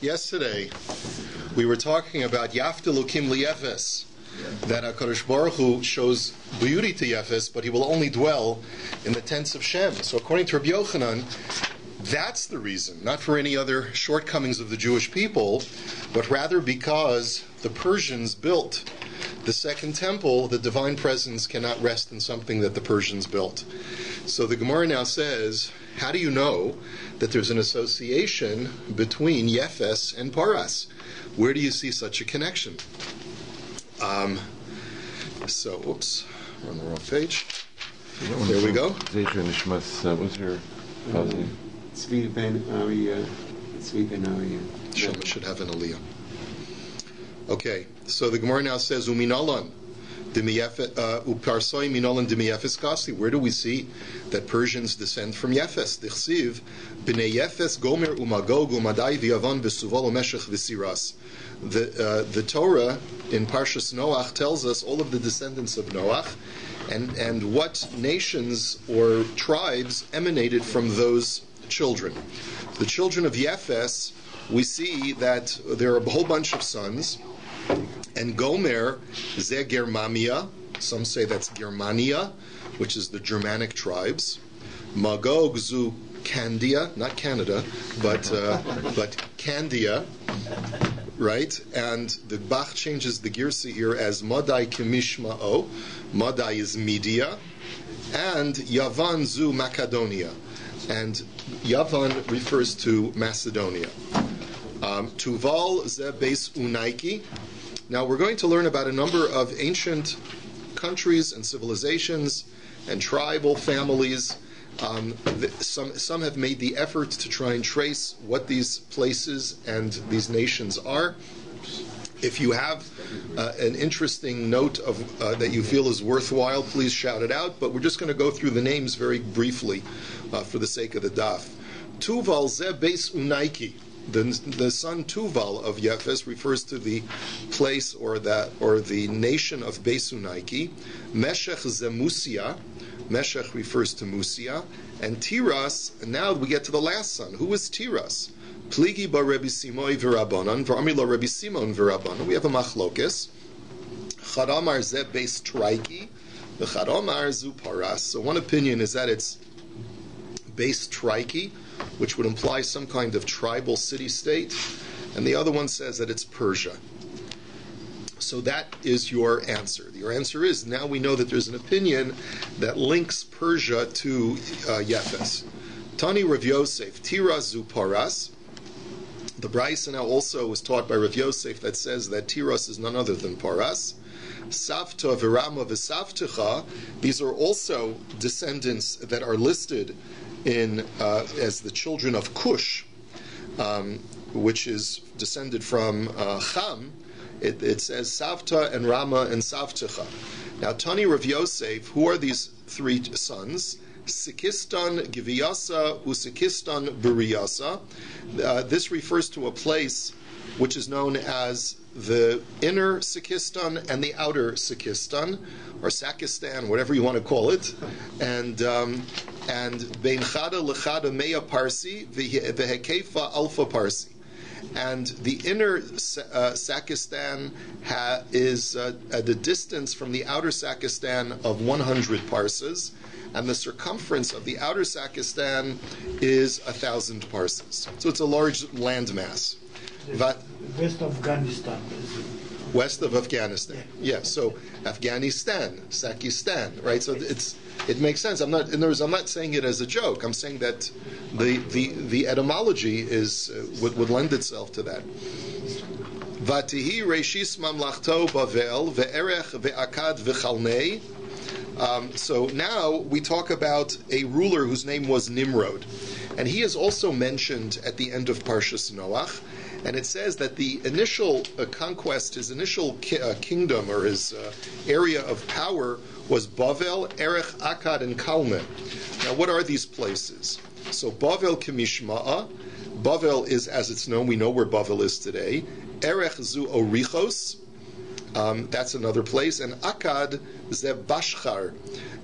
Yesterday, we were talking about Yaftelukim liyefes, that HaKadosh Baruch Hu shows beauty to Yefes, but he will only dwell in the tents of Shem. So according to Rabbi Yochanan, that's the reason, not for any other shortcomings of the Jewish people, but rather because the Persians built the second temple. The divine presence cannot rest in something that the Persians built. So the Gemara now says, how do you know that there's an association between Yefes and Paras? Where do you see such a connection? Oops, we're on the wrong page. There we go. What's your Tzvi ben Aryai. Shema should have an aliyah. Okay, so the Gemara now says, Uminalan uparsoi minalan demiyefes kasi. Where do we see that Persians descend from Yefes? Dichsiv b'nei Yefes gomer umagog umadai v'yavan v'suval umeshech v'siras. The Torah in Parshas Noach tells us all of the descendants of Noach and what nations or tribes emanated from those children. The children of Yefes, we see that there are a whole bunch of sons, and Gomer ze Germania, some say that's Germania, which is the Germanic tribes. Magog zu Candia, not Canada, but Candia, right? And the Bach changes the Girsi here as Madai Kimishma'o. Madai is Media, and Yavan zu Macedonia, and Yavan refers to Macedonia. Tuval ze Beis Unaiki. Now we're going to learn about a number of ancient countries and civilizations and tribal families. Some have made the effort to try and trace what these places and these nations are. If you have an interesting note of that you feel is worthwhile, please shout it out. But we're just going to go through the names very briefly for the sake of the DAF. Tuval ze Beis Unaiki. The son Tuval of Yefes refers to the place or the nation of Beis Unaiki. Meshech ze Musia. Meshech refers to Musia. And Tiras, and now we get to the last son. Who is Tiras? Pligi ba Rabbi Simon v'Rabbanan, v'Amila Rabbi Simon v'Rabbanan. We have a machlokes. Chadamar ze Beis Traiki, v'Chadamar zu Paras. So one opinion is that it's Beis Traiki, which would imply some kind of tribal city-state, and the other one says that it's Persia. So that is your answer. Your answer is, now we know that there's an opinion that links Persia to Yefes. Tani Rav Yosef, Tiras zu Paras. The Brisa now also was taught by Rav Yosef that says that Tiras is none other than Paras. Savta v'Rama v'Savtecha. These are also descendants that are listed in as the children of Cush, which is descended from Cham. It says Savta and Rama and Savtecha. Now, Tani Rav Yosef, who are these three sons? Sikistan Giviyasa Usikistan Buriyasa. This refers to a place which is known as the inner Sikistan and the outer Sikistan, or Sakistan, whatever you want to call it, and Bein Chada Lechada Meya Parsi Vehekefa Alpha Parsi. And the inner Sakistan is at a distance from the outer Sakistan of 100 parses, and the circumference of the outer Sakistan is 1,000 parses. So it's a large landmass. West of Afghanistan. West of Afghanistan. Yeah. So Afghanistan, Sakistan, right? So it makes sense. I'm not saying it as a joke. I'm saying that the etymology is would lend itself to that. Vatihi reishis mamlachto Bavel ve'erech ve'akad v'chalnei. So now we talk about a ruler whose name was Nimrod, and he is also mentioned at the end of Parshas Noach. And it says that the initial conquest, his initial kingdom or his area of power was Bavel, Erech, Akkad, and Kalne. Now, what are these places? So Bavel Kemishma'a. Bavel is, as it's known, we know where Bavel is today. Erech zu Orichos. That's another place. And Akkad ze Bashchar.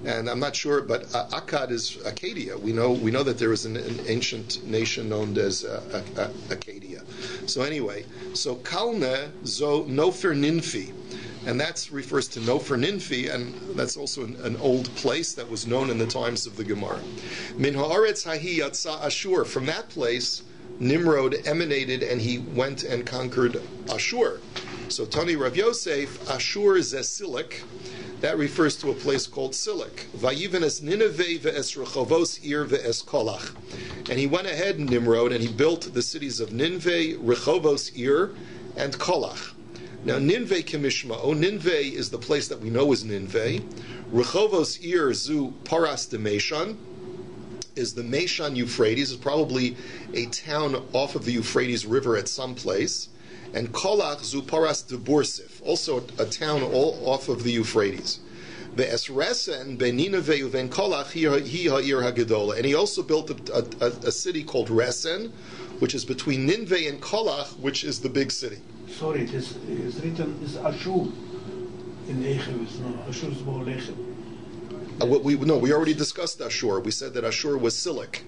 And I'm not sure, but Akkad is Acadia. We know that there is an ancient nation known as Acadia. So anyway, so Kalne zo Nofer Ninfi, and that refers to Nofer Ninfi, and that's also an old place that was known in the times of the Gemara. Min haaretz hahi yatsa Ashur. From that place, Nimrod emanated, and he went and conquered Ashur. So Tani Rav Yosef, Ashur zesilik. That refers to a place called Silik. Vayiven es Nineveh ve'es Rechovos ir ve'es Kolach. And he went ahead, Nimrod, and he built the cities of Nineveh, Rechovos ir, and Kolach. Now, Nineveh Kimishma'o, Nineveh is the place that we know as Nineveh. Rechovos ir zu Paras de Meshan, is the Meshan Euphrates, is probably a town off of the Euphrates River at some place. And Kolach zu Paras de Bursif, also a town all off of the Euphrates. Ve'es Resen ben Nineveh uven Kolach hi ha'ir ha'gedola. And he also built a city called Resen, which is between Nineveh and Kolach, which is the big city. Sorry, it is written is Ashur in Echem. No, Ashur is more Lechem. We already discussed Ashur. We said that Ashur was Silik.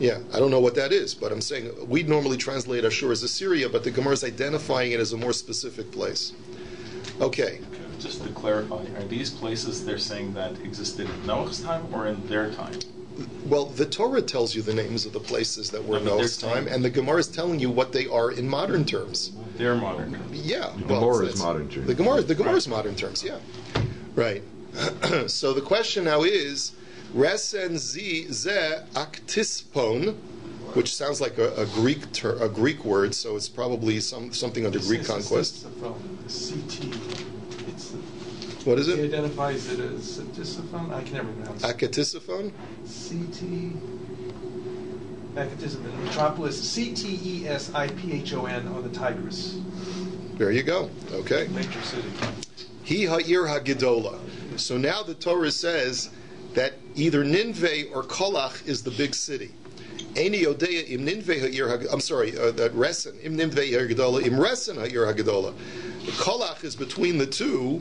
Yeah, I don't know what that is, but I'm saying we normally translate Ashur as Assyria, but the Gemara is identifying it as a more specific place. Okay. Just to clarify, are these places they're saying that existed in Noah's time or in their time? Well, the Torah tells you the names of the places that were in Noah's time, and the Gemara is telling you what they are in modern terms. They're modern terms. Yeah. The Gemara is modern terms. The Gemara is modern terms, yeah. Right. So the question now is, Resen zi ze aktispon, which sounds like a Greek word, so it's probably something under Greek conquest. CT. What is it? He identifies it as Akatisophone. I can never pronounce it. Akatisophone? CT. Akatisophone. Metropolis. CTESIPHON on the Tigris. There you go. Okay. Major city. Hi ha'ir ha'gedola. So now the Torah says that either Nineveh or Kolach is the big city. Eini yodeya im Nineveh ha'ir that Resen im Nineveh ha'ir gedola im Resen ha'ir ha'gedola. Kolach is between the two,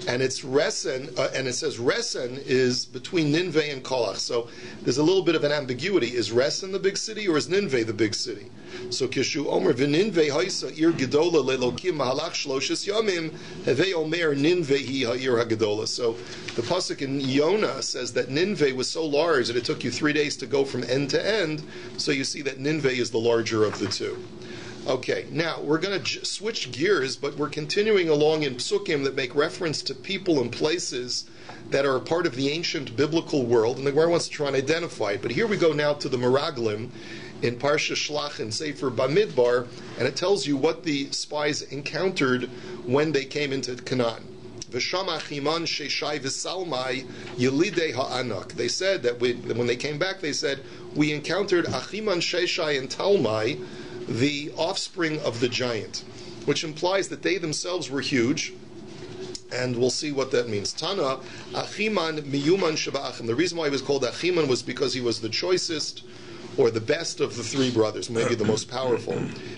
and it's Resen, and it says Resen is between Nineveh and Kolach. So there's a little bit of an ambiguity. Is Resen the big city, or is Nineveh the big city? So Kishu Omer v'Nineveh ha'isa ir gedola lelokim mahalach shloshes yamim hevei omer Nineveh hi ha'ir ha'gedola. So the pasuk in Yonah says that Nineveh was so large that it took you 3 days to go from end to end. So you see that Nineveh is the larger of the two. Okay, now we're going to switch gears, but we're continuing along in psukim that make reference to people and places that are a part of the ancient biblical world, and the Gemara wants to try and identify it. But here we go now to the Meraglim in Parsha Shlach and Sefer Bamidbar, and it tells you what the spies encountered when they came into Canaan. V'shama chiman sheshai v'salmai yelidei ha'anak. They said that when they came back, they said, we encountered Achiman Sheshai and Talmai, the offspring of the giant, which implies that they themselves were huge, and we'll see what that means. Tana, Achiman miyuman shaba'achim. The reason why he was called Achiman was because he was the choicest, or the best of the three brothers, maybe the most powerful.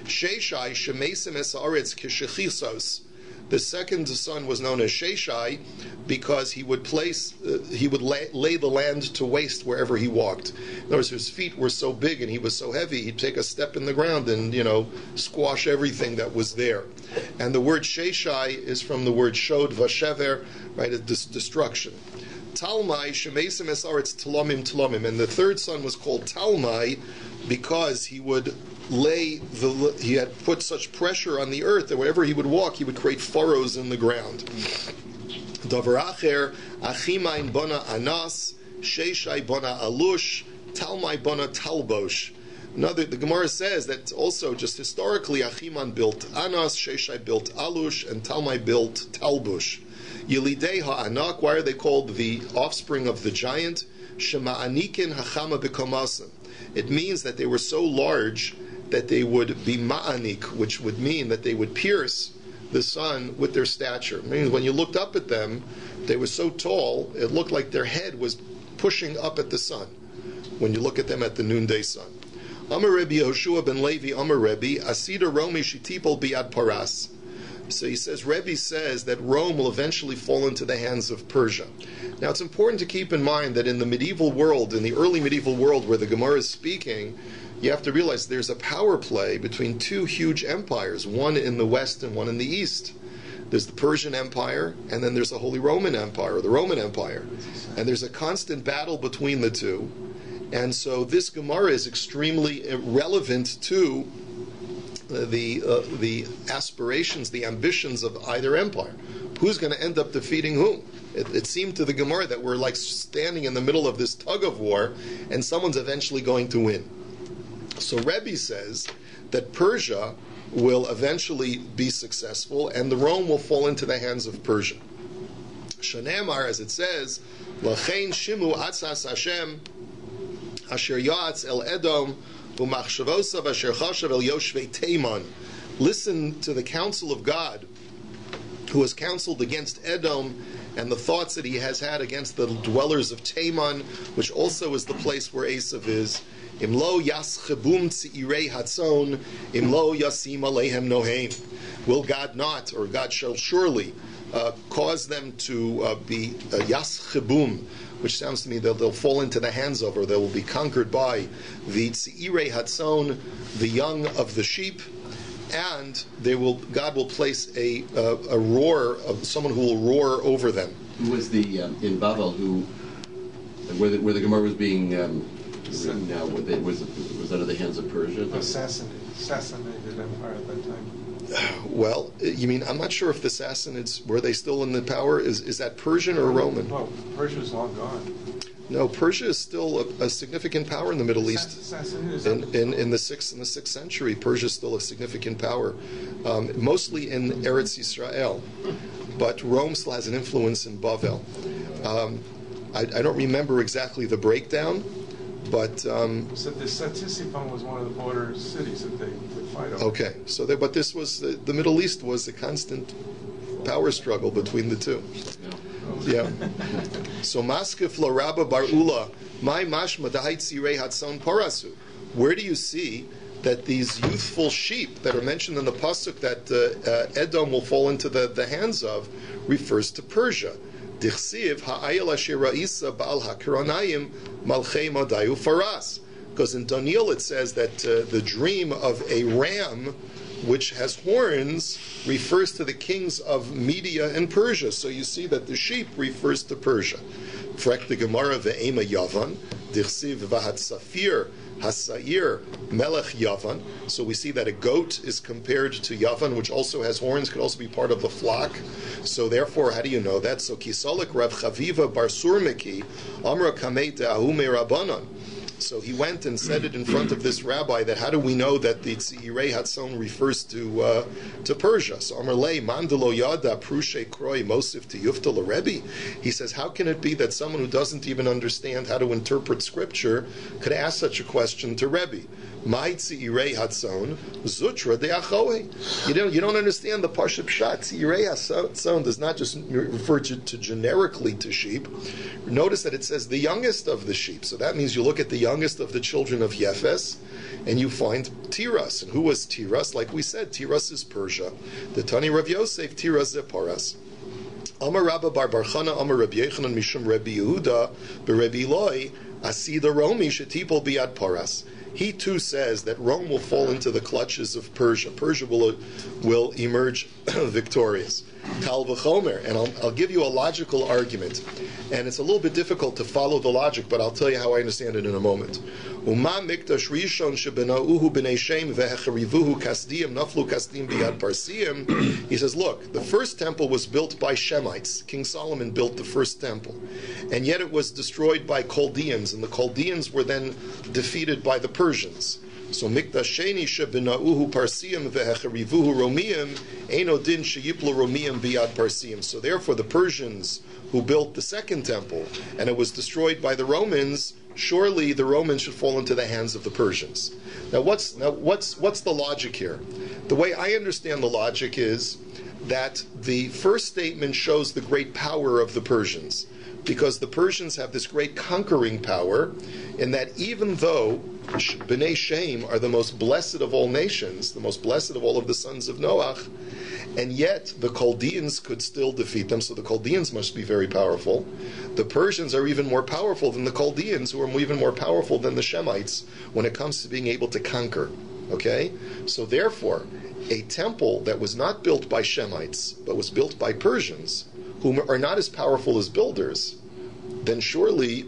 Sheshai shemesim es haaretz kishechisos. The second son was known as Sheshai because he would lay the land to waste wherever he walked. In other words, his feet were so big and he was so heavy, he'd take a step in the ground and, squash everything that was there. And the word Sheshai is from the word Shod Vashever, right, destruction. Talmai, Shemesim Esaretz Talomim. And the third son was called Talmai because he had put such pressure on the earth that wherever he would walk, he would create furrows in the ground. Davar acher, Achimain bona Anas, Sheshai bona Alush, Talmai bona Talbosh. The Gemara says that also, just historically, Achiman built Anas, Sheshai built Alush, and Talmai built Talbush. Yelidei ha'anak, why are they called the offspring of the giant? Shema'anikin hachama b'komasim. It means that they were so large that they would be ma'anik, which would mean that they would pierce the sun with their stature. It means when you looked up at them, they were so tall, it looked like their head was pushing up at the sun when you look at them at the noonday sun. Amar Rebbe Yehoshua ben Levi, Amar Rebbe, Asida Romi shitipol biad paras. So he says, Rebbe says that Rome will eventually fall into the hands of Persia. Now it's important to keep in mind that in the medieval world, in the early medieval world where the Gemara is speaking, you have to realize there's a power play between two huge empires, one in the west and one in the east. There's the Persian Empire, and then there's the Holy Roman Empire, or the Roman Empire. And there's a constant battle between the two. And so this Gemara is extremely relevant to the aspirations, the ambitions of either empire. Who's going to end up defeating whom? It seemed to the Gemara that we're like standing in the middle of this tug of war, and someone's eventually going to win. So Rabbi says that Persia will eventually be successful, and the Rome will fall into the hands of Persia. Shanemar, as it says, Lachein shimu atzas Hashem, asher ya'atz el Edom, u'machshavosav asher chashav el yoshvei Teiman. Listen to the counsel of God, who has counseled against Edom, and the thoughts that he has had against the dwellers of Teiman, which also is the place where Esav is. Imlo yaschebum tzirei hatzon, imlo yasim alehem noheim. Will God not, or God shall surely, cause them to be yaschebum, which sounds to me that they'll fall into the hands of, or they will be conquered by, the tzirei hatzon, the young of the sheep, and God will place a roar of someone who will roar over them. Who was the in Babel where the Gemara was being written now? Was under the hands of Persia? Assassinated empire at that time. Well, you mean, I'm not sure if the Sassanids, were they still in the power? Is that Persian or Roman? Well, Persia's long gone. No, Persia is still a significant power in the Middle East. In the 6th century, Persia is still a significant power, mostly in Eretz Yisrael. But Rome still has an influence in Bavel. I don't remember exactly the breakdown, but so the Satisipon was one of the border cities that they would fight over. Okay, so but this was the Middle East was a constant power struggle between the two. Yeah. So Maskef la Rabba bar Ula, my mashma dahait sirei hatson parasu. Where do you see that these youthful sheep that are mentioned in the pasuk that Edom will fall into the hands of refers to Persia? Dichsiv ha'ayel asher ra'isa ba'al ha'kiranayim malchei madayu faras. Because in Daniel it says that the dream of a ram which has horns refers to the kings of Media and Persia. So you see that the sheep refers to Persia. Frek the Gemara ve'ema Yavan, dichsiv v'hat safir hasair melech Yavan. So we see that a goat is compared to Yavan, which also has horns, could also be part of the flock. So therefore, how do you know that? So kisolik Rav Chaviva bar Surmiki, Amra kamei te'ahume Rabbanon. So he went and said it in front of this rabbi that how do we know that the Tzirei Hatzon refers to Persia? So Amarlei Mandelo Yada Prushe Kroi Mosif to Yuftal Rebbe. He says, how can it be that someone who doesn't even understand how to interpret scripture could ask such a question to Rebbe? My Tzirei Hatzon Zutra de Achoe. You don't understand the Parsha Pshat. Tzirei Hatzon does not just refer to generically to sheep. Notice that it says the youngest of the sheep. So that means you look at the youngest of the children of Yefes, and you find Tiras. And who was Tiras? Like we said, Tiras is Persia. The Tani Rav Yosef, Tiras Zeparas. Amar Rabba bar Barchana, Amar Rabbi Yechanan Mishum Rabbi Yehuda, Berebbi Loi, Asida Romi Shetipol Biad Paras. He too says that Rome will fall into the clutches of Persia. Persia will emerge victorious. Kal v'chomer, and I'll give you a logical argument, and it's a little bit difficult to follow the logic, but I'll tell you how I understand it in a moment. Uma mikdash rishon shebenauhu b'nei shem vehecharivuhu kasdim naflu kasdim biyad parsim. He says, look, the first temple was built by Shemites. King Solomon built the first temple, and yet it was destroyed by Chaldeans, and the Chaldeans were then defeated by the Persians. So mikdash sheni shebenauhu parsim vehecharivuhu romiyim eno din sheyiplu romiyim biyad parsim. So therefore, the Persians who built the second temple, and it was destroyed by the Romans, surely the Romans should fall into the hands of the Persians. Now what's the logic here? The way I understand the logic is that the first statement shows the great power of the Persians, because the Persians have this great conquering power, in that even though B'nai Shem are the most blessed of all nations, the most blessed of all of the sons of Noach, and yet the Chaldeans could still defeat them, so the Chaldeans must be very powerful. The Persians are even more powerful than the Chaldeans, who are even more powerful than the Shemites when it comes to being able to conquer. Okay? So therefore, a temple that was not built by Shemites, but was built by Persians, whom are not as powerful as builders, then surely,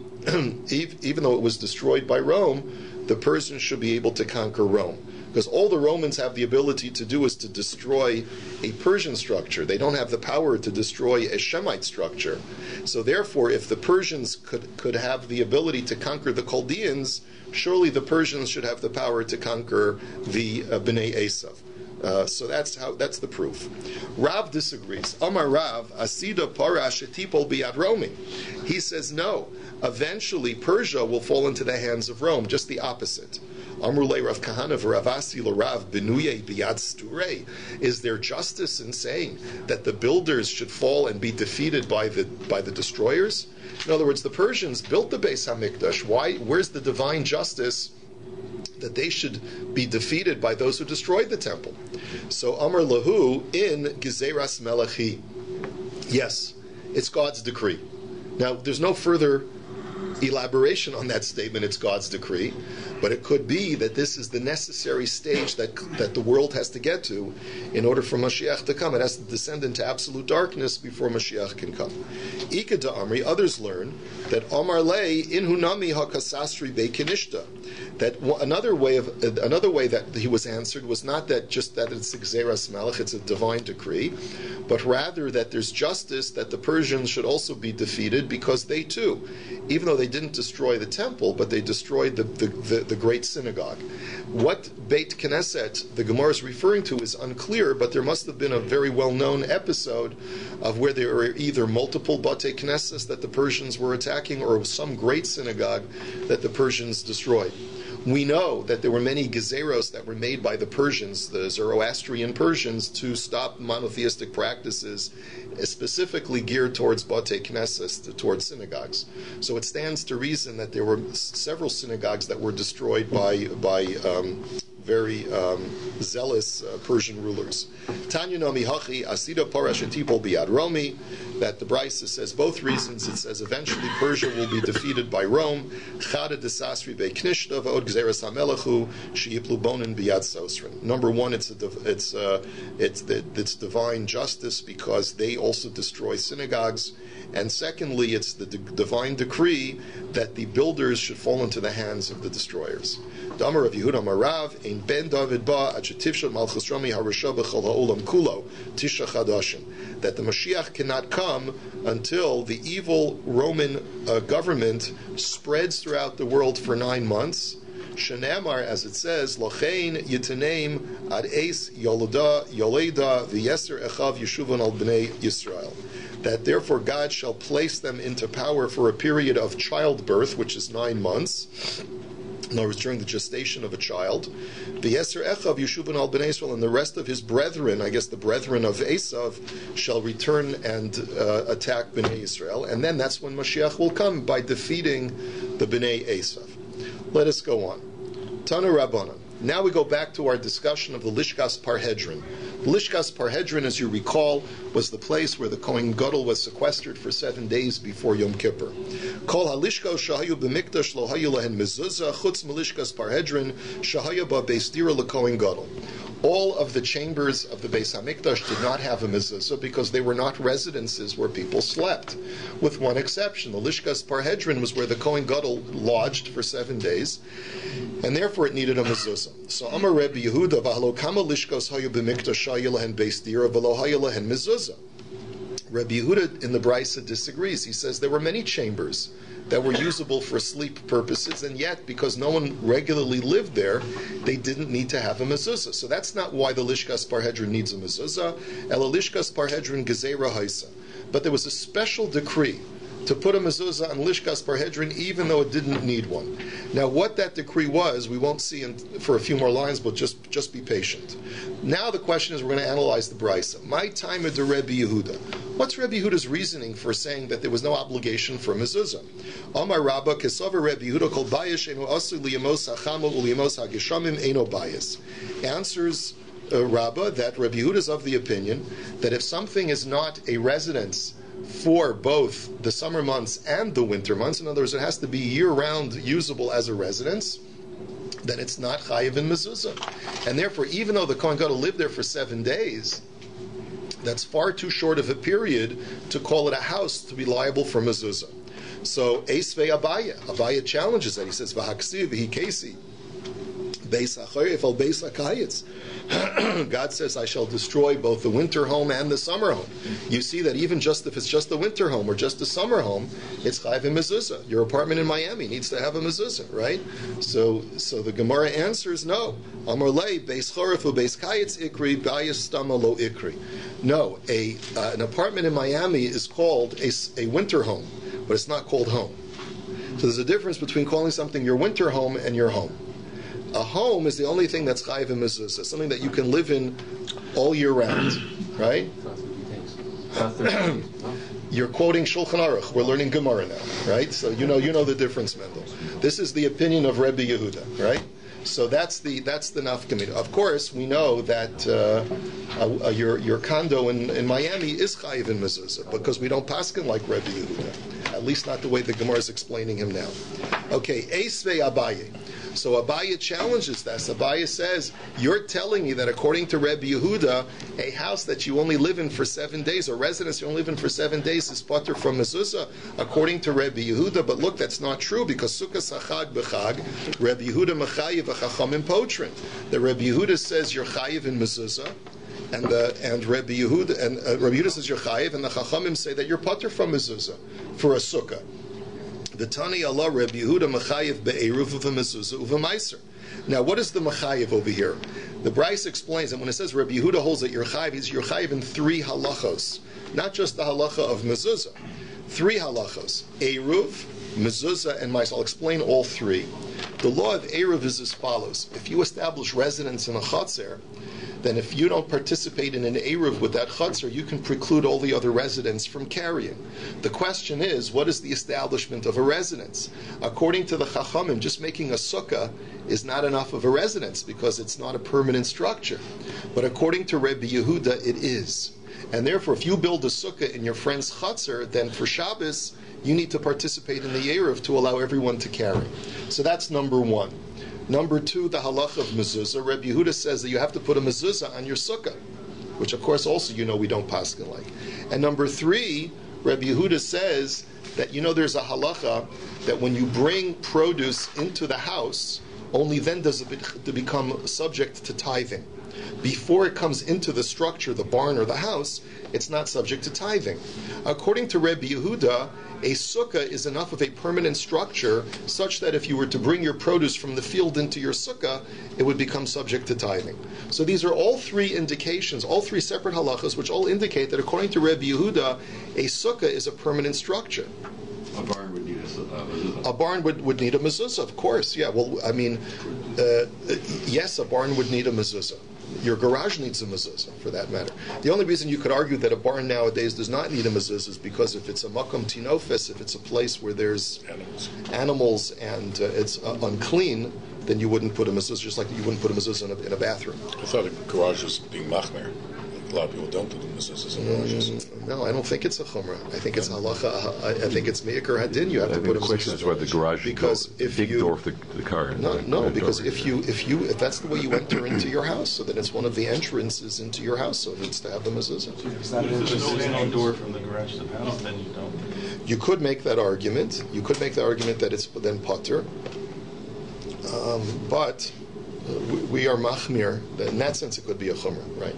even though it was destroyed by Rome, the Persians should be able to conquer Rome. Because all the Romans have the ability to do is to destroy a Persian structure. They don't have the power to destroy a Shemite structure. So therefore, if the Persians could have the ability to conquer the Chaldeans, surely the Persians should have the power to conquer the Bnei Esav. So that's the proof. Rav disagrees. Amar Rav, Asida Parash Etipol Biad Romi. He says no. Eventually, Persia will fall into the hands of Rome. Just the opposite. Amrulei Rav Kahana v'Ravasi l'Rav Benuye Biyad Sturei. Is there justice in saying that the builders should fall and be defeated by the destroyers? In other words, the Persians built the Beis Hamikdash. Why? Where's the divine justice that they should be defeated by those who destroyed the temple? So Amar Lahu in Gezeras Melachi. Yes, it's God's decree. Now, there's no further elaboration on that statement. It's God's decree, but it could be that this is the necessary stage that the world has to get to in order for Mashiach to come. It has to descend into absolute darkness before Mashiach can come. Ika da Amri, others learn that Amar Lei inhu nami hakasasri bekinishta. That another way that he was answered was not that just that it's Gzeras Melech, it's a divine decree, but rather that there's justice that the Persians should also be defeated because they too, even though they didn't destroy the temple, but they destroyed the great synagogue. What BAYT Knesset the Gemara is referring to is unclear, but there must have been a very well-known episode of where there were either multiple Batei Knesset that the Persians were attacking or some great synagogue that the Persians destroyed. We know that there were many gezeros that were made by the Persians, the Zoroastrian Persians, to stop monotheistic practices, specifically geared towards Batei Knesset, towards synagogues. So it stands to reason that there were several synagogues that were destroyed by very zealous Persian rulers. Tanya Nomi Hachi Asida Parashatipol Biad Romi, that the Brisa says both reasons. It says eventually Persia will be defeated by Rome. Chada Desasri Beknishta V'od Gzeres Hamelechu Sheyiplu Bonin Biad Sosrin. Number one, it's divine justice because they also destroy synagogues. And secondly, it's the divine decree that the builders should fall into the hands of the destroyers. Damar of Yehuda Marav, Ein Ben David Ba, Achetivshot Malchus Rami Harasha B'chol Ha'olam Kulo, Tisha Chadashim. That the Mashiach cannot come until the evil Roman government spreads throughout the world for 9 months. Shenamar, as it says, Lochein Yitaneim Ad Eis Yoleda V'Yeser Echav Yeshuvan Al Bnei Yisrael. That therefore God shall place them into power for a period of childbirth, which is 9 months. In other words, during the gestation of a child. V'yeser echav yeshuvan al bnei Yisrael, and the rest of his brethren, I guess the brethren of Esav, shall return and attack Bnei Yisrael. And then that's when Mashiach will come, by defeating the Bnei Esav. Let us go on. Tana Rabbanan. Now we go back to our discussion of the Lishkas Parhedrin. The Lishkas Parhedrin, as you recall, was the place where the Kohen Gadol was sequestered for 7 days before Yom Kippur. Kol halishkos shahayu b'mikdash lo hayu lahen mezuzah chutz melishkas Parhedrin shahayu ba beis dira leKohen Gadol. All of the chambers of the Beis Hamikdash did not have a mezuzah because they were not residences where people slept, with one exception. The Lishkas Parhedrin was where the Kohen Gadol lodged for 7 days, and therefore it needed a mezuzah. So Amar Rabbi Yehuda v'halo kama lishkos hayu b'mikdash shahayu lahen beis dira v'lo hayu lahen mezuzah. Rabbi Yehuda in the Brisa disagrees. He says there were many chambers that were usable for sleep purposes, and yet, because no one regularly lived there, they didn't need to have a mezuzah. So that's not why the Lishkas Parhedrin needs a mezuzah. Ela Lishkas Parhedrin Gezerah Haisa. But there was a special decree to put a mezuzah on Lishkas Parhedrin, even though it didn't need one. Now, what that decree was, we won't see for a few more lines, but just be patient. Now the question is, we're going to analyze the Brisa. My time of the Rebbe Yehuda. What's Rabbi Yehuda's reasoning for saying that there was no obligation for mezuzah? Amar Rabba Kesover Rabbi Yehuda Kol Bayis Eno Asu Liyamos Hachamo Uliyamos Hageshamim Eno Bayis. Answers Rabba that Rabbi Yehuda is of the opinion that if something is not a residence for both the summer months and the winter months, in other words, it has to be year-round usable as a residence, then it's not chayiv in mezuzah. And therefore, even though the Kohen Gadol lived there for 7 days, that's far too short of a period to call it a house to be liable for mezuzah. So, Eisvei Abaya challenges that. He says, V'haksiv v'hikesi beis ha'choreif al beis ha'kayitz. God says, I shall destroy both the winter home and the summer home. You see that even just if it's just the winter home or just the summer home, it's chayiv in mezuzah. Your apartment in Miami needs to have a mezuzah, right? So the Gemara answers no. Amar lei beis chorif u beis kayitz ikri bayis stama lo ikri. No, an apartment in Miami is called a winter home, but it's not called home. So there's a difference between calling something your winter home and your home. A home is the only thing that's chayiv in mezuzah, something that you can live in all year round, right? You're quoting Shulchan Aruch. We're learning Gemara now, right? So you know the difference, Mendel. This is the opinion of Rabbi Yehuda, right? So that's the nafkamina. Of course, we know that your condo in Miami is chayiv in mezuzah because we don't paskin like Rabbi Yehuda, at least not the way the Gemara is explaining him now. Okay, Eisvei Abaye. So Abaye challenges this. Abaye says, you're telling me that according to Rabbi Yehuda, a house that you only live in for 7 days, or residence you only live in for 7 days, is patur from mezuzah, according to Rabbi Yehuda. But look, that's not true, because sukkah sachag b'chag, Rabbi Yehuda mechayiv v'chachamim potrin. The Rabbi Yehuda says you're chayiv in mezuzah, and Rabbi Yehuda says you're chayiv, and the chachamim say that you're patur from mezuzah for a sukkah. The Tani Allah Rabbi Yehuda mechayiv be'eruv v'mezuzah uv'maiser. Now, what is the mechayiv over here? The Bryce explains that when it says Rabbi Yehuda holds that you're chayiv in 3 halachos, not just the halacha of mezuzah. 3 halachos: eruv, mezuzah, and maiser. I'll explain all 3. The law of eruv is as follows: if you establish residence in a chatzer, then if you don't participate in an eruv with that chutzner, you can preclude all the other residents from carrying. The question is, what is the establishment of a residence? According to the Chachamim, just making a sukkah is not enough of a residence because it's not a permanent structure. But according to Rabbi Yehuda, it is. And therefore, if you build a sukkah in your friend's chutzner, then for Shabbos, you need to participate in the eruv to allow everyone to carry. So that's number 1. Number 2, the halacha of mezuzah. Rabbi Yehuda says that you have to put a mezuzah on your sukkah, which of course also we don't paskin like. And number 3, Rabbi Yehuda says that there's a halacha that when you bring produce into the house, only then does it become subject to tithing. Before it comes into the structure, the barn or the house, it's not subject to tithing. According to Rabbi Yehuda, a sukkah is enough of a permanent structure such that if you were to bring your produce from the field into your sukkah, it would become subject to tithing. So these are all 3 indications, all 3 separate halachas, which all indicate that according to Rabbi Yehuda, a sukkah is a permanent structure. A barn would need a mezuzah. A barn would need a mezuzah, of course. Yeah, well, I mean, yes, a barn would need a mezuzah. Your garage needs a mezuzah, for that matter. The only reason you could argue that a barn nowadays does not need a mezuzah is because if it's a makom tinofes, if it's a place where there's animals and it's unclean, then you wouldn't put a mezuzah, just like you wouldn't put a mezuzah in a bathroom. I thought a garage was being machmer. A lot of people don't put mezuzahs in garages. No, I don't think it's a chumrah. I think it's halacha. I think it's me'ikar hadin. You have to put a mezuzah. The question is whether the garage because if big you door for the car. No, because if that's the way you enter into your house, so then it's one of the entrances into your house, so it needs to have the mezuzah. If there's no door from the garage to the house, then you don't. You could make that argument. You could make the argument that it's then patur. But we are machmir. In that sense, it could be a chumrah, right?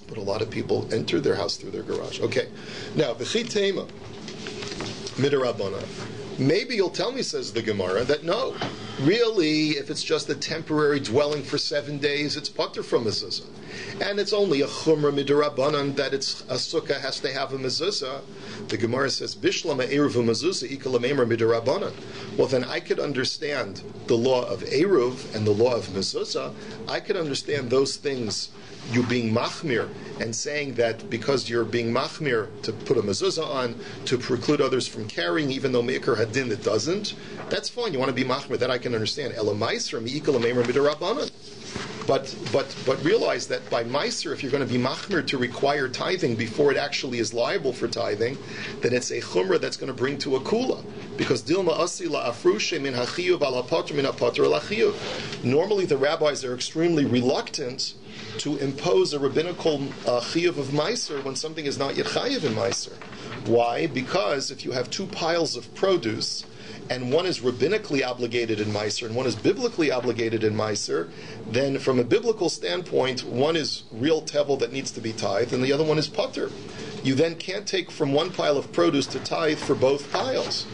But a lot of people enter their house through their garage. Okay. Now, v'chi tema midarabana. Maybe you'll tell me, says the Gemara, that no, really, if it's just a temporary dwelling for 7 days, it's patur from mezuzah. And it's only a chumrah midarabanan that it's a sukkah has to have a mezuzah. The Gemara says, Bishlama Eruv Mezuzah Ikalamemer Midarabanan. Well, then I could understand the law of Eruv and the law of Mezuzah. I could understand those things, you being machmir, and saying that because you're being machmir to put a mezuzah on, to preclude others from carrying, even though me'ikar hadin it doesn't, that's fine. You want to be machmir, that I can understand. Ela meiser mi'ikal amemer midarabanan. But realize that by meiser, if you're going to be machmir to require tithing before it actually is liable for tithing, then it's a chumrah that's going to bring to a kula. Because dilma asi la afrushe min hachiyuv ala patr min hapater ala chiyuv. Normally the rabbis are extremely reluctant to impose a rabbinical chiyuv of meiser when something is not yet chayiv in meiser. Why? Because if you have two piles of produce, and one is rabbinically obligated in meiser, and one is biblically obligated in meiser, then from a biblical standpoint, one is real tevel that needs to be tithed, and the other one is pater. You then can't take from one pile of produce to tithe for both piles.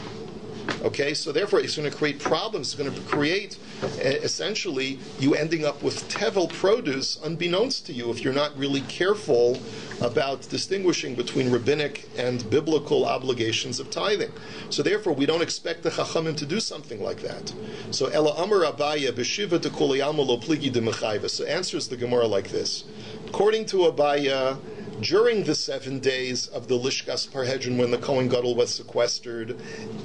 Okay, so therefore it's going to create problems. It's going to create, essentially, you ending up with tevel produce unbeknownst to you if you're not really careful about distinguishing between rabbinic and biblical obligations of tithing. So therefore we don't expect the Chachamim to do something like that. So Ela Amar Abaya b'shiva dekol yalma lo pligi de mechayva. So answers the Gemara like this. According to Abaya, during the 7 days of the Lishkas Parhedron, when the Kohen Gadol was sequestered,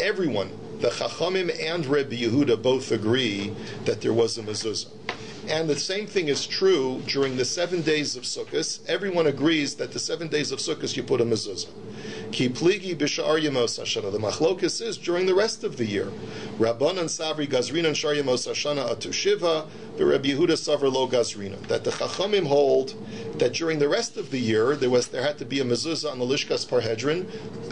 everyone, the Chachamim and Rabbi Yehuda, both agree that there was a mezuzah. And the same thing is true during the 7 days of Sukkot. Everyone agrees that the 7 days of Sukkot you put a mezuzah. Ki pligi b'sha'ar yemos hashana. The machlokus is during the rest of the year. Rabbanan savri gazrinan shar yemos hashana atu shiva, but Rabbi Yehuda savr lo gazrinan. That the Chachamim hold that during the rest of the year there had to be a mezuzah on the Lishkas Parhedron.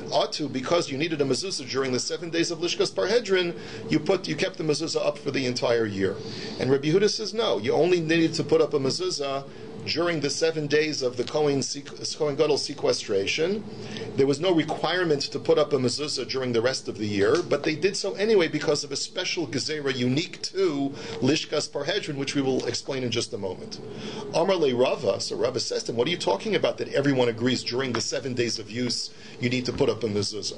Atu, because you needed a mezuzah during the 7 days of Lishkas Parhedron, you kept the mezuzah up for the entire year. And Rabbi Yehuda says no, you only needed to put up a mezuzah during the 7 days of the Kohen Gadol sequestration. There was no requirement to put up a mezuzah during the rest of the year, but they did so anyway because of a special gezerah unique to Lishkas Parhedron, which we will explain in just a moment. Amar le Rava, so Rava says to him, what are you talking about that everyone agrees during the 7 days of use you need to put up a mezuzah?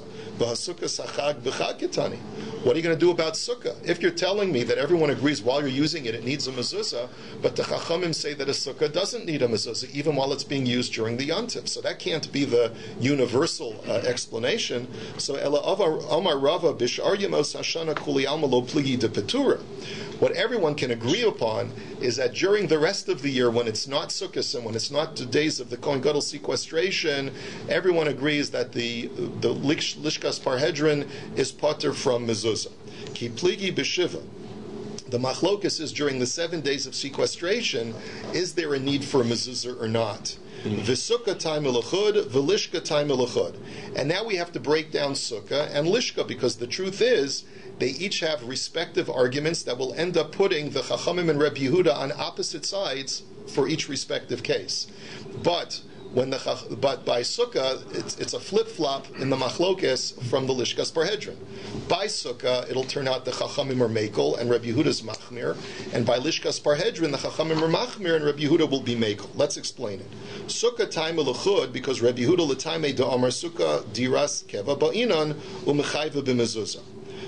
What are you going to do about sukkah? If you're telling me that everyone agrees while you're using it needs a mezuzah, but the Chachamim say that a sukkah doesn't need a mezuzah even while it's being used during the yontif. So that can't be the universal explanation. So Ela Amar Rava b'shar yemos hashana kuli alma lo pligi de petura. What everyone can agree upon is that during the rest of the year, when it's not Sukkot and when it's not the days of the Kohen Gadol sequestration, everyone agrees that the Lishkas Parhedron is pater from mezuzah. Ki pligi b'shiva. The machlokus is during the 7 days of sequestration, is there a need for a mezuzah or not? V'sukkah time elachud, v'lishka time elachud. And now we have to break down sukkah and lishka, because the truth is, they each have respective arguments that will end up putting the Chachamim and Rabbi Yehuda on opposite sides for each respective case. But by Sukkah, it's a flip-flop in the machlokes from the Lishkas Parhedron. By Sukkah, it'll turn out the Chachamim are Mekel and Rabbi Yehuda's Machmir, and by Lishkas Parhedron, the Chachamim are Machmir and Rabbi Yehuda will be Mekel. Let's explain it. Sukkah time elachud, because Rabbi Yehuda l'taimei da'amar Sukkah diras keva ba'inan u'mechayva b'mezuzah.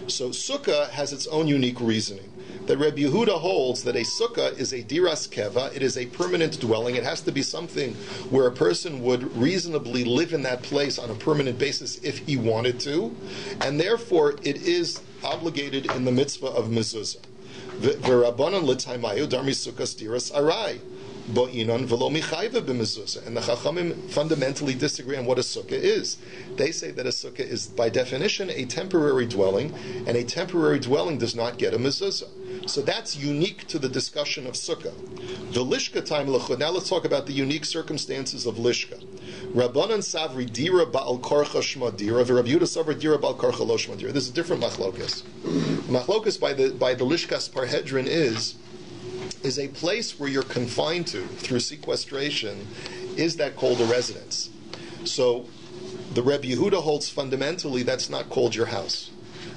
So Sukkah has its own unique reasoning. That Rabbi Yehuda holds that a sukkah is a diras keva, it is a permanent dwelling. It has to be something where a person would reasonably live in that place on a permanent basis if he wanted to, and therefore it is obligated in the mitzvah of mezuzah. V'rabbanan l'taimayu darmi sukkahs diras aryai. And the Chachamim fundamentally disagree on what a sukkah is. They say that a sukkah is, by definition, a temporary dwelling, and a temporary dwelling does not get a mezuzah. So that's unique to the discussion of sukkah. The lishka time lachud. Now let's talk about the unique circumstances of lishka. Rabbanan savri dira ba'al karcha shma dira, v'Rabbi Yehuda savri dira ba'al karcha lo shma dira. This is a different machlokas. Machlokas by the lishkas parhedron is a place where you're confined to through sequestration. Is that called a residence? So the Rebbe Yehuda holds fundamentally that's not called your house.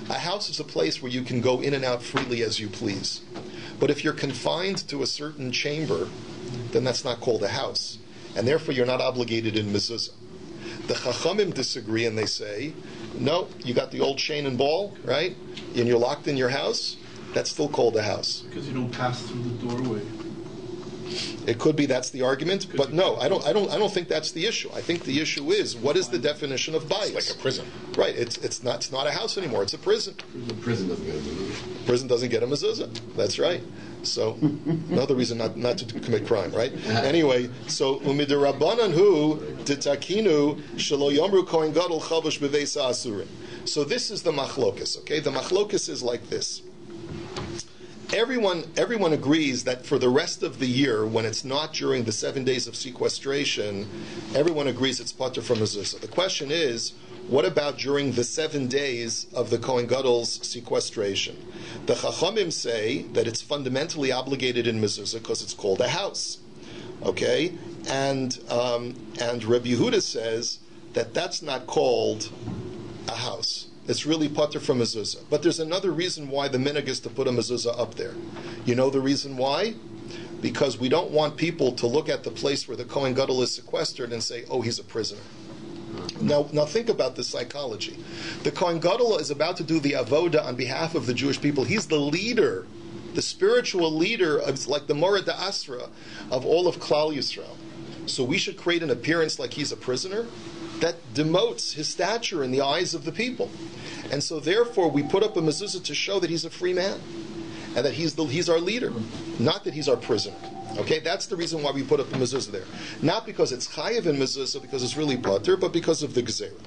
A house is a place where you can go in and out freely as you please. But if you're confined to a certain chamber, then that's not called a house. And therefore you're not obligated in mezuzah. The Chachamim disagree and they say, no, you got the old chain and ball, right? And you're locked in your house. That's still called a house. Because you don't pass through the doorway. It could be that's the argument, but no, I don't think that's the issue. I think the issue is what is the definition of BAYT? Like a prison. Right. It's not a house anymore. It's a prison. The prison doesn't get a mezuzah. Prison doesn't get a mezuzah. That's right. So another reason not to commit crime, right? Anyway, so umidirabanan hu ditakinu shelo yomru kohen gadol chavush b'veisa asurin. So this is the machlokus. Okay, the machlokus is like this. Everyone agrees that for the rest of the year, when it's not during the 7 days of sequestration, everyone agrees it's patur from mezuzah. The question is, what about during the 7 days of the Kohen Gadol's sequestration? The Chachamim say that it's fundamentally obligated in mezuzah because it's called a house. Okay, and Rabbi Yehuda says that that's not called a house. It's really patur from mezuzah. But there's another reason why the minhag is to put a mezuzah up there. You know the reason why? Because we don't want people to look at the place where the Kohen Gadol is sequestered and say, oh, he's a prisoner. Now think about the psychology. The Kohen Gadol is about to do the avoda on behalf of the Jewish people. He's the leader, the spiritual leader, of, like the Mora D'Asra of all of Klal Yisrael. So we should create an appearance like he's a prisoner? That demotes his stature in the eyes of the people. And so therefore we put up a mezuzah to show that he's a free man and that he's our leader, not that he's our prisoner. Okay, that's the reason why we put up a mezuzah there. Not because it's chayiv in mezuzah, because it's really patur, but because of the gezerah.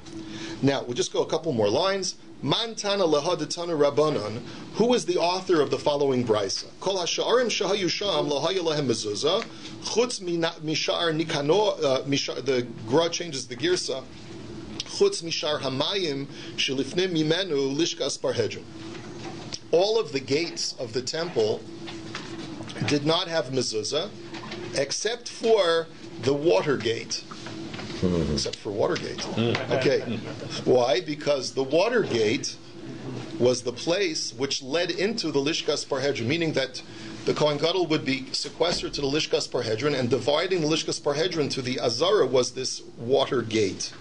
Now, we'll just go a couple more lines. Man tana lahadetana rabbanon, who is the author of the following brisa? Kol hasha'arim shahayu sham lahaya lahem mezuzah, chutz mishar nikano, the Gra changes the girsa, chutz mishar hamayim shelifnim mimenu lishkas parhedron. All of the gates of the temple did not have mezuzah, except for the water gate. Except for Watergate. Okay. Why? Because the Watergate was the place which led into the Lishkas Parhedron, meaning that the Kohen Gadol would be sequestered to the Lishkas Parhedron, and dividing the Lishkas Parhedron to the Azara was this Watergate.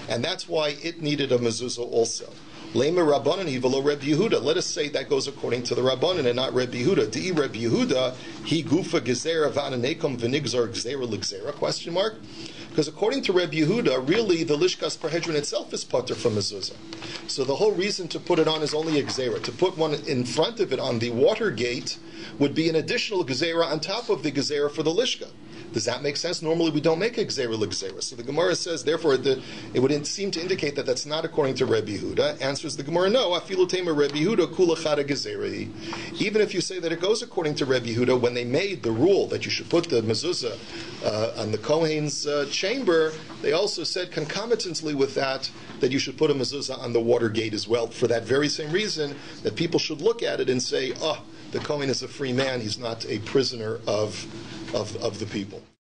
And that's why it needed a mezuzah also. Lema Rabbanan Hivalo Reb Yehuda. Let us say that goes according to the Rabbanan and not Reb Yehuda. Di Reb Yehuda, he gufa gezerah v'ananekom v'nigzar gezerah l'gzerah? Question mark. Because according to Reb Yehuda, really the Lishkas Parhedron itself is patur from mezuzah. So the whole reason to put it on is only a gezerah. To put one in front of it on the water gate would be an additional gezerah on top of the gezerah for the Lishka. Does that make sense? Normally we don't make a gezerah l'gzerah. So the Gemara says, therefore, it would seem to indicate that that's not according to Reb Yehuda. Answers the Gemara, no. Afilu tema Reb Yehuda kula chada gezerah. Even if you say that it goes according to Reb Yehuda, when they made the rule that you should put the mezuzah on the Kohen's chamber, they also said concomitantly with that you should put a mezuzah on the water gate as well, for that very same reason, that people should look at it and say, oh, the Kohen is a free man, he's not a prisoner of the people.